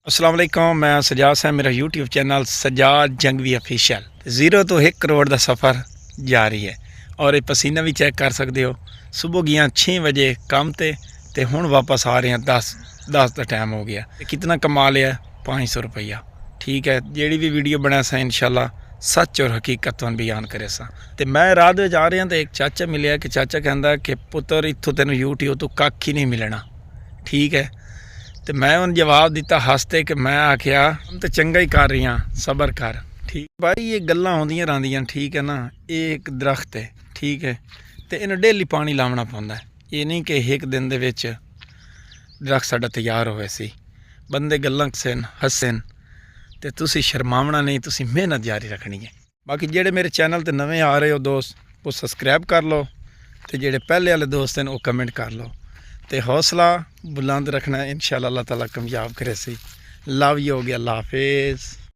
अस्सलाम वालेकुम। मैं सजाद साहब, मेरा यूट्यूब चैनल सजाद जंगवी ऑफिशियल। 0 ਤੋਂ 1 ਕਰੋੜ ਦਾ ਸਫ਼ਰ ਜਾਰੀ ਹੈ और ये पसीना भी चेक कर सकते हो। सुबह गया 6 बजे काम ते हुण वापस आ रहे हैं 10 का टाइम हो गया। कितना कमा लिया? 500 रुपया। ठीक है, जेड़ी भी वीडियो बना सा इंशाल्लाह सच और हकीकत तुहानूं बयान करे सा। ते मैं रात में जा रहा तो एक चाचा मिले कि चाचा कहता कि पुत्र इत्थों तेनों यूट्यूब तो कख ही नहीं मिलना। ठीक है, तो मैं उन्हें जवाब दिता हसते कि मैं आख्या हम तो चंगा ही कर रही हाँ, सबर कर। ठीक भाई, ये गल्लां होंदियां रहंदियां। ठीक है ना, ये एक दरख्त है। ठीक है, तो इन्हें डेली पानी लावना पौंदा है। ये नहीं कि एक दिन दे विच दरख्त साडा तैयार होवे सी। बंदे गल्लां करन हसन ते तुसी शर्मावना नहीं, तुसी मेहनत जारी रखनी है। बाकी जेड़े मेरे चैनल ते नवे आ रहे हो दोस्त, वो सब्सक्राइब कर लो, तो जेड़े पहले वाले दोस्त हैं वो कमेंट कर लो, तो हौसला बुलंद रखना। इंशाल्लाह अल्लाह ताला कामयाब करे सी। लव यू हो गया। अल्लाह हाफिज़।